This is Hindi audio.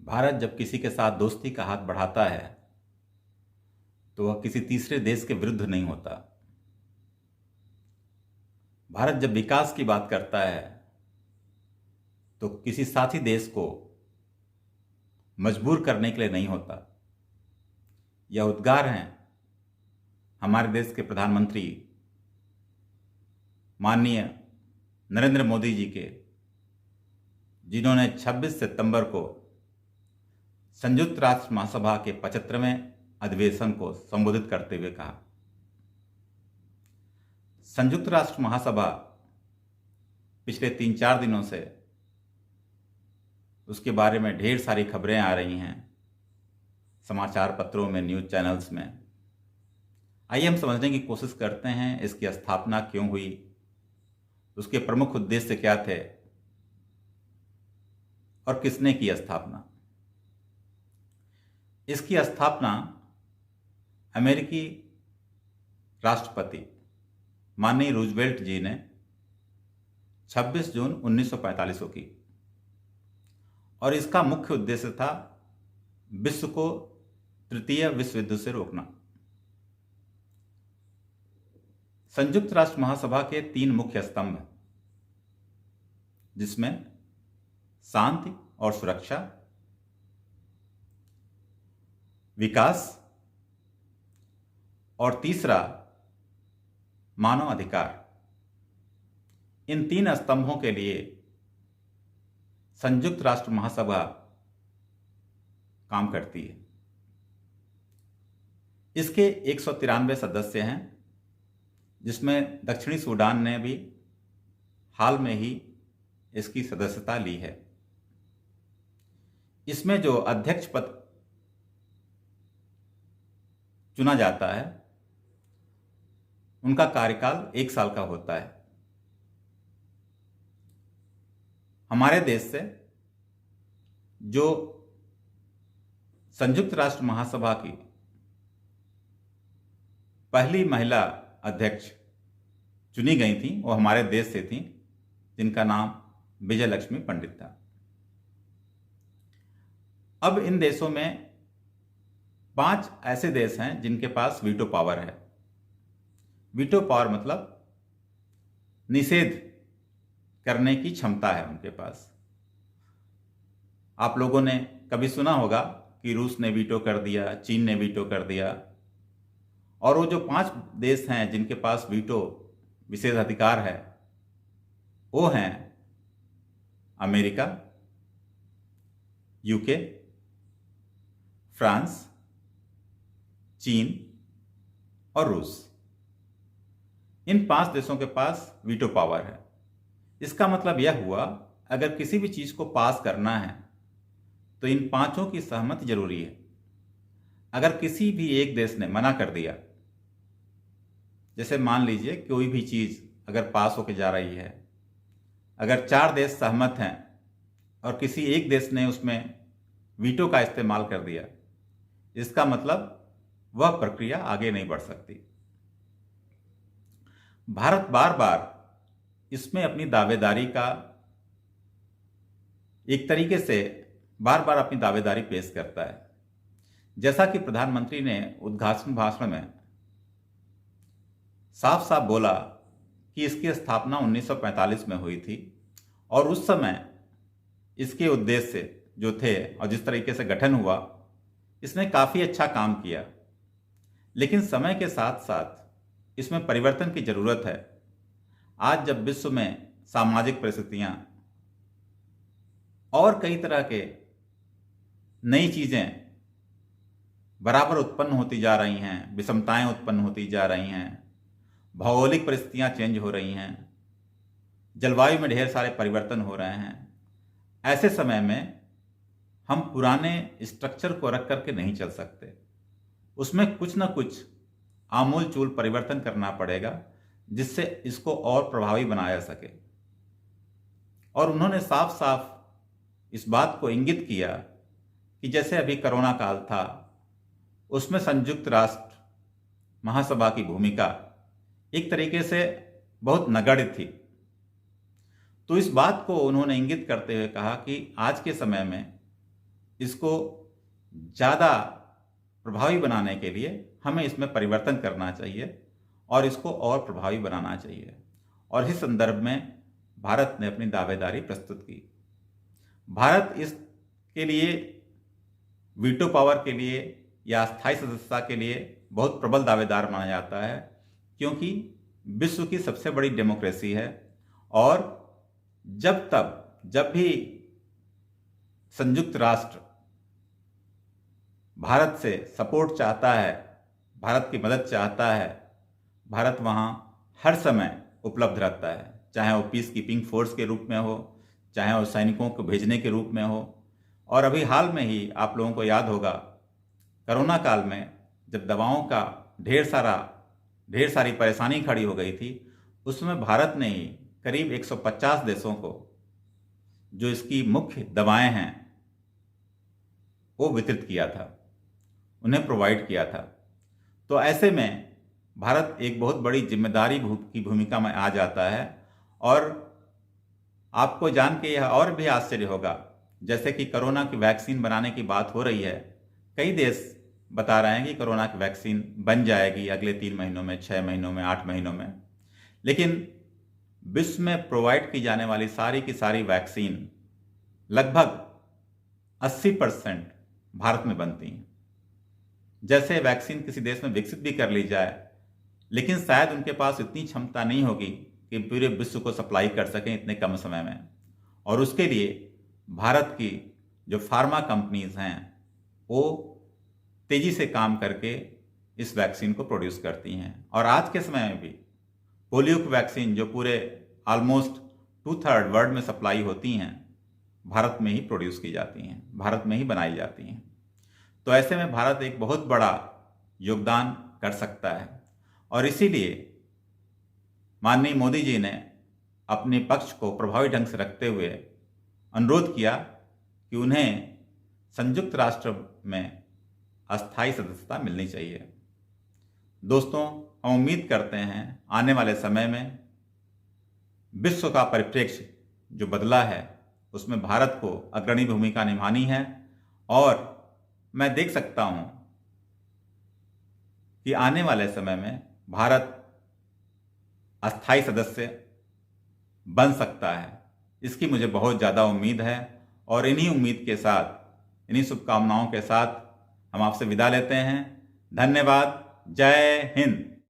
भारत जब किसी के साथ दोस्ती का हाथ बढ़ाता है तो वह किसी तीसरे देश के विरुद्ध नहीं होता। भारत जब विकास की बात करता है तो किसी साथी देश को मजबूर करने के लिए नहीं होता। यह उद्गार हैं हमारे देश के प्रधानमंत्री माननीय नरेंद्र मोदी जी के, जिन्होंने 26 सितंबर को संयुक्त राष्ट्र महासभा के 75वें अधिवेशन को संबोधित करते हुए कहा। संयुक्त राष्ट्र महासभा पिछले 3-4 दिनों से उसके बारे में ढेर सारी खबरें आ रही हैं समाचार पत्रों में, न्यूज़ चैनल्स में। आइए हम समझने की कोशिश करते हैं इसकी स्थापना क्यों हुई, उसके प्रमुख उद्देश्य क्या थे और किसने की स्थापना। इसकी स्थापना अमेरिकी राष्ट्रपति माननीय रूजवेल्ट जी ने 26 जून 1945 को की और इसका मुख्य उद्देश्य था विश्व को तृतीय विश्व युद्ध से रोकना। संयुक्त राष्ट्र महासभा के 3 मुख्य स्तंभ, जिसमें शांति और सुरक्षा, विकास और तीसरा मानव अधिकार, इन 3 स्तंभों के लिए संयुक्त राष्ट्र महासभा काम करती है। इसके 193 सदस्य हैं, जिसमें दक्षिणी सूडान ने भी हाल में ही इसकी सदस्यता ली है। इसमें जो अध्यक्ष पद चुना जाता है उनका कार्यकाल 1 साल का होता है। हमारे देश से जो संयुक्त राष्ट्र महासभा की पहली महिला अध्यक्ष चुनी गई थी, वो हमारे देश से थी, जिनका नाम विजय लक्ष्मी पंडित था। अब इन देशों में 5 ऐसे देश हैं जिनके पास वीटो पावर है। वीटो पावर मतलब निषेध करने की क्षमता है उनके पास। आप लोगों ने कभी सुना होगा कि रूस ने वीटो कर दिया, चीन ने वीटो कर दिया, और वो जो 5 देश हैं जिनके पास वीटो विशेषाधिकार है वो हैं अमेरिका, यूके, फ्रांस, चीन और रूस। इन 5 देशों के पास वीटो पावर है। इसका मतलब यह हुआ, अगर किसी भी चीज को पास करना है तो इन 5 की सहमति जरूरी है। अगर किसी भी एक देश ने मना कर दिया, जैसे मान लीजिए कोई भी चीज अगर पास होके जा रही है, अगर 4 देश सहमत हैं और किसी एक देश ने उसमें वीटो का इस्तेमाल कर दिया, इसका मतलब वह प्रक्रिया आगे नहीं बढ़ सकती। भारत बार बार इसमें अपनी दावेदारी का एक तरीके से बार बार अपनी दावेदारी पेश करता है। जैसा कि प्रधानमंत्री ने उद्घाटन भाषण में साफ साफ बोला कि इसकी स्थापना 1945 में हुई थी और उस समय इसके उद्देश्य जो थे और जिस तरीके से गठन हुआ, इसने काफ़ी अच्छा काम किया। लेकिन समय के साथ साथ इसमें परिवर्तन की ज़रूरत है। आज जब विश्व में सामाजिक परिस्थितियां और कई तरह के नई चीज़ें बराबर उत्पन्न होती जा रही हैं, विषमताएं उत्पन्न होती जा रही हैं, भौगोलिक परिस्थितियां चेंज हो रही हैं, जलवायु में ढेर सारे परिवर्तन हो रहे हैं, ऐसे समय में हम पुराने स्ट्रक्चर को रख करके नहीं चल सकते। उसमें कुछ ना कुछ आमूल चूल परिवर्तन करना पड़ेगा, जिससे इसको और प्रभावी बनाया जा सके। और उन्होंने साफ साफ इस बात को इंगित किया कि जैसे अभी कोरोना काल था, उसमें संयुक्त राष्ट्र महासभा की भूमिका एक तरीके से बहुत नगण्य थी। तो इस बात को उन्होंने इंगित करते हुए कहा कि आज के समय में इसको ज़्यादा प्रभावी बनाने के लिए हमें इसमें परिवर्तन करना चाहिए और इसको और प्रभावी बनाना चाहिए। और इस संदर्भ में भारत ने अपनी दावेदारी प्रस्तुत की। भारत इसके लिए वीटो पावर के लिए या स्थायी सदस्यता के लिए बहुत प्रबल दावेदार माना जाता है, क्योंकि विश्व की सबसे बड़ी डेमोक्रेसी है और जब भी संयुक्त राष्ट्र भारत से सपोर्ट चाहता है, भारत की मदद चाहता है, भारत वहाँ हर समय उपलब्ध रहता है, चाहे वो पीस कीपिंग फोर्स के रूप में हो, चाहे वो सैनिकों को भेजने के रूप में हो। और अभी हाल में ही आप लोगों को याद होगा, कोरोना काल में जब दवाओं का ढेर सारी परेशानी खड़ी हो गई थी, उसमें भारत ने ही करीब 150 देशों को जो इसकी मुख्य दवाएं हैं वो वितरित किया था, उन्हें प्रोवाइड किया था। तो ऐसे में भारत एक बहुत बड़ी जिम्मेदारी की भूमिका में आ जाता है। और आपको जान के यह और भी आश्चर्य होगा, जैसे कि कोरोना की वैक्सीन बनाने की बात हो रही है, कई देश बता रहे हैं कि कोरोना की वैक्सीन बन जाएगी अगले 3 महीनों में, 6 महीनों में, 8 महीनों में। लेकिन विश्व में प्रोवाइड की जाने वाली सारी की सारी वैक्सीन लगभग 80% भारत में बनती हैं। जैसे वैक्सीन किसी देश में विकसित भी कर ली जाए, लेकिन शायद उनके पास इतनी क्षमता नहीं होगी कि पूरे विश्व को सप्लाई कर सकें इतने कम समय में। और उसके लिए भारत की जो फार्मा कंपनीज हैं वो तेजी से काम करके इस वैक्सीन को प्रोड्यूस करती हैं। और आज के समय में भी पोलियो की वैक्सीन जो पूरे ऑलमोस्ट 2/3 वर्ल्ड में सप्लाई होती हैं, भारत में ही प्रोड्यूस की जाती हैं, भारत में ही बनाई जाती हैं। तो ऐसे में भारत एक बहुत बड़ा योगदान कर सकता है। और इसीलिए माननीय मोदी जी ने अपने पक्ष को प्रभावी ढंग से रखते हुए अनुरोध किया कि उन्हें संयुक्त राष्ट्र में अस्थायी सदस्यता मिलनी चाहिए। दोस्तों, हम उम्मीद करते हैं आने वाले समय में विश्व का परिप्रेक्ष्य जो बदला है उसमें भारत को अग्रणी भूमिका निभानी है। और मैं देख सकता हूं कि आने वाले समय में भारत अस्थायी सदस्य बन सकता है, इसकी मुझे बहुत ज़्यादा उम्मीद है। और इन्हीं उम्मीद के साथ, इन्हीं शुभकामनाओं के साथ हम आपसे विदा लेते हैं। धन्यवाद। जय हिंद।